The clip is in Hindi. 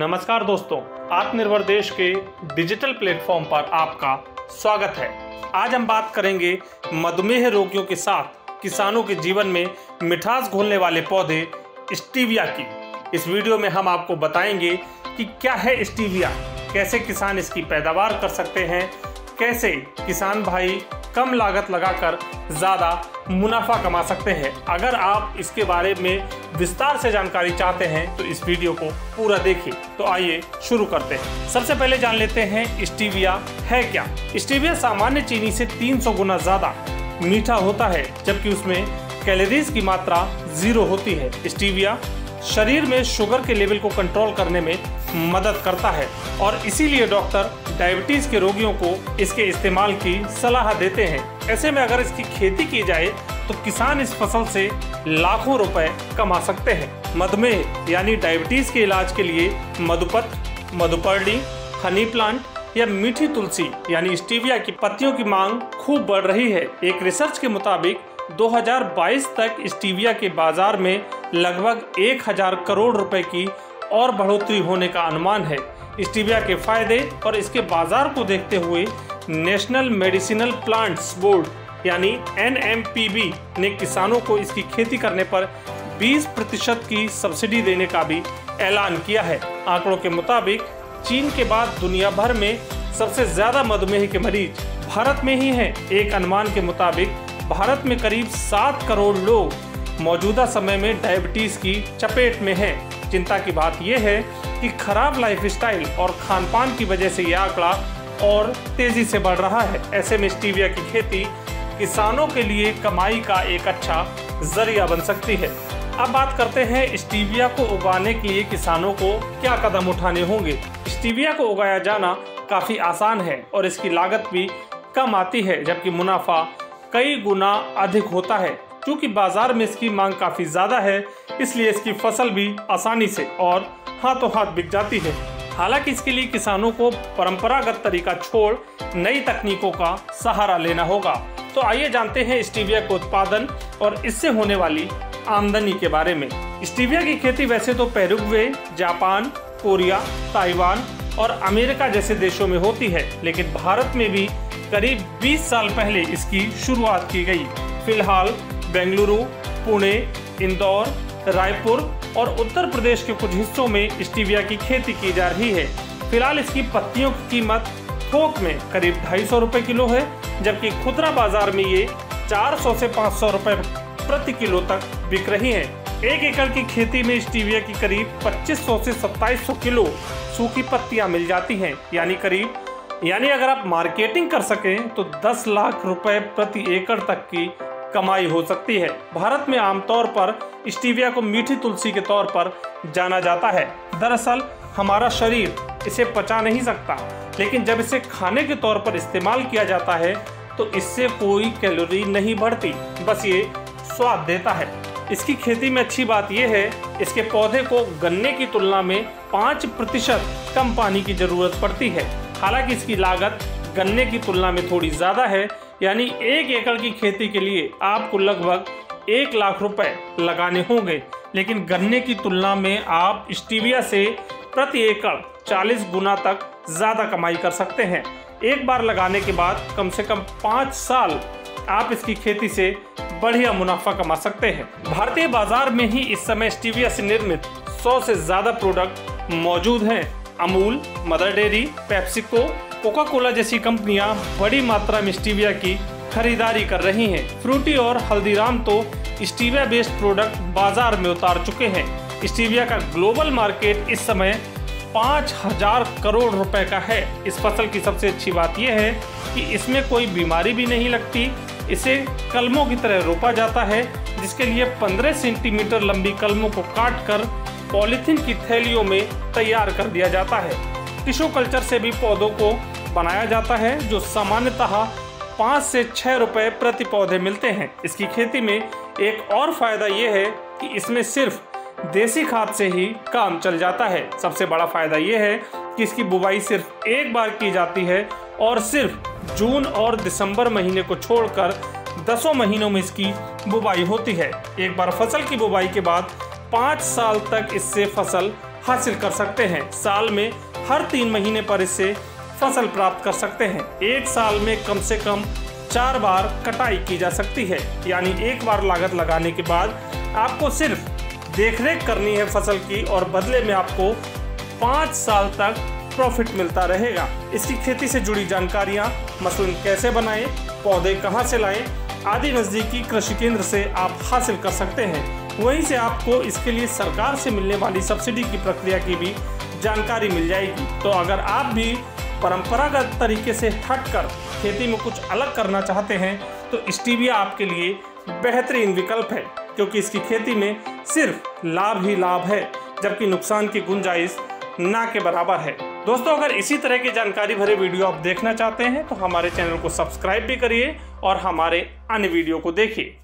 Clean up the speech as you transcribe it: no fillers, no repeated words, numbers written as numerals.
नमस्कार दोस्तों, आत्मनिर्भर देश के डिजिटल प्लेटफॉर्म पर आपका स्वागत है। आज हम बात करेंगे मधुमेह रोगियों के साथ किसानों के जीवन में मिठास घोलने वाले पौधे स्टीविया की। इस वीडियो में हम आपको बताएंगे कि क्या है स्टीविया, कैसे किसान इसकी पैदावार कर सकते हैं, कैसे किसान भाई कम लागत लगाकर ज़्यादा मुनाफा कमा सकते हैं। अगर आप इसके बारे में विस्तार से जानकारी चाहते हैं तो इस वीडियो को पूरा देखिए। तो आइए शुरू करते हैं। सबसे पहले जान लेते हैं स्टीविया है क्या। स्टीविया सामान्य चीनी से 300 गुना ज़्यादा मीठा होता है, जबकि उसमें कैलोरीज की मात्रा 0 होती है। स्टीविया शरीर में शुगर के लेवल को कंट्रोल करने में मदद करता है और इसीलिए डॉक्टर डायबिटीज के रोगियों को इसके इस्तेमाल की सलाह देते हैं। ऐसे में अगर इसकी खेती की जाए तो किसान इस फसल से लाखों रुपए कमा सकते हैं। मधुमेह यानी डायबिटीज के इलाज के लिए मधुपत्र, मधुपर्णी, हनी प्लांट या मीठी तुलसी यानी स्टीविया की पत्तियों की मांग खूब बढ़ रही है। एक रिसर्च के मुताबिक 2022 तक स्टीविया के बाजार में लगभग 1000 करोड़ रुपए की और बढ़ोतरी होने का अनुमान है। स्टीविया के फायदे और इसके बाजार को देखते हुए नेशनल मेडिसिनल प्लांट्स बोर्ड यानी NMPB ने किसानों को इसकी खेती करने पर 20% की सब्सिडी देने का भी ऐलान किया है। आंकड़ों के मुताबिक चीन के बाद दुनिया भर में सबसे ज्यादा मधुमेह के मरीज भारत में ही हैं। एक अनुमान के मुताबिक भारत में करीब 7 करोड़ लोग मौजूदा समय में डायबिटीज की चपेट में हैं। चिंता की बात यह है कि खराब लाइफस्टाइल और खानपान की वजह से यह आंकड़ा और तेजी से बढ़ रहा है। ऐसे में स्टीविया की खेती किसानों के लिए कमाई का एक अच्छा जरिया बन सकती है। अब बात करते हैं स्टीविया को उगाने के लिए किसानों को क्या कदम उठाने होंगे। स्टीविया को उगाया जाना काफी आसान है और इसकी लागत भी कम आती है, जबकि मुनाफा कई गुना अधिक होता है। क्योंकि बाजार में इसकी मांग काफी ज्यादा है, इसलिए इसकी फसल भी आसानी से और हाथों हाथ बिक जाती है। हालांकि इसके लिए किसानों को परंपरागत तरीका छोड़ नई तकनीकों का सहारा लेना होगा। तो आइए जानते हैं स्टीविया के उत्पादन और इससे होने वाली आमदनी के बारे में। स्टीविया की खेती वैसे तो पेरुग्वे, जापान, कोरिया, ताइवान और अमेरिका जैसे देशों में होती है, लेकिन भारत में भी करीब 20 साल पहले इसकी शुरुआत की गई। फिलहाल बेंगलुरु, पुणे, इंदौर, रायपुर और उत्तर प्रदेश के कुछ हिस्सों में स्टीविया की खेती की जा रही है। फिलहाल इसकी पत्तियों की कीमत थोक में करीब 250 रुपए किलो है, जबकि खुदरा बाजार में ये 400 से 500 रुपए प्रति किलो तक बिक रही है। 1 एकड़ की खेती में स्टीविया की करीब 2500 से 2700 किलो सूखी पत्तियां मिल जाती हैं। यानी अगर आप मार्केटिंग कर सकें तो 10 लाख रुपए प्रति एकड़ तक की कमाई हो सकती है। भारत में आमतौर पर स्टीविया को मीठी तुलसी के तौर पर जाना जाता है। दरअसल हमारा शरीर इसे पचा नहीं सकता, लेकिन जब इसे खाने के तौर पर इस्तेमाल किया जाता है तो इससे कोई कैलोरी नहीं बढ़ती, बस ये स्वाद देता है। इसकी खेती में अच्छी बात यह है, इसके पौधे को गन्ने की तुलना में 5% कम पानी की जरूरत पड़ती है। हालांकि इसकी लागत गन्ने की तुलना में थोड़ी ज्यादा है, यानी 1 एकड़ की खेती के लिए आपको लगभग 1 लाख रुपए लगाने होंगे, लेकिन गन्ने की तुलना में आप स्टीविया से प्रति एकड़ 40 गुना तक ज्यादा कमाई कर सकते हैं। एक बार लगाने के बाद कम से कम 5 साल आप इसकी खेती से बढ़िया मुनाफा कमा सकते हैं। भारतीय बाजार में ही इस समय स्टीविया से निर्मित 100 से ज्यादा प्रोडक्ट मौजूद हैं। Amul, mother dairy, PepsiCo, Coca Cola जैसी कंपनियां बड़ी मात्रा में स्टीविया की खरीदारी कर रही हैं। फ्रूटी और हल्दीराम तो स्टीविया बेस्ड प्रोडक्ट बाजार में उतार चुके हैं। स्टीविया का ग्लोबल मार्केट इस समय 5000 करोड़ रुपए का है। इस फसल की सबसे अच्छी बात यह है कि इसमें कोई बीमारी भी नहीं लगती। इसे कलमों की तरह रोपा जाता है, जिसके लिए 15 सेंटीमीटर लंबी कलमों को काट कर पॉलीथीन की थैलियों में तैयार कर दिया जाता है। टिश्यू कल्चर से भी पौधों को बनाया जाता है, जो सामान्यतः 5 से 6 रुपए प्रति पौधे मिलते हैं। इसकी खेती में एक और फायदा ये है कि इसमें सिर्फ देसी खाद से ही काम चल जाता है। सबसे बड़ा फायदा ये है कि इसकी बुवाई सिर्फ एक बार की जाती है और सिर्फ जून और दिसंबर महीने को छोड़कर 10 महीनों में इसकी बुवाई होती है। एक बार फसल की बुवाई के बाद 5 साल तक इससे फसल हासिल कर सकते हैं। साल में हर 3 महीने पर इससे फसल प्राप्त कर सकते हैं। एक साल में कम से कम 4 बार कटाई की जा सकती है, यानी एक बार लागत लगाने के बाद आपको सिर्फ देखरेख करनी है फसल की और बदले में आपको 5 साल तक प्रॉफिट मिलता रहेगा। इसकी खेती से जुड़ी जानकारियाँ, मशरूम कैसे बनाएं, पौधे कहां से लाएं आदि नज़दीकी कृषि केंद्र से आप हासिल कर सकते हैं। वहीं से आपको इसके लिए सरकार से मिलने वाली सब्सिडी की प्रक्रिया की भी जानकारी मिल जाएगी। तो अगर आप भी परंपरागत तरीके से हटकर खेती में कुछ अलग करना चाहते हैं तो स्टीविया आपके लिए बेहतरीन विकल्प है, क्योंकि इसकी खेती में सिर्फ लाभ ही लाभ है, जबकि नुकसान की गुंजाइश ना के बराबर है। दोस्तों, अगर इसी तरह की जानकारी भरे वीडियो आप देखना चाहते हैं तो हमारे चैनल को सब्सक्राइब भी करिए और हमारे अन्य वीडियो को देखिए।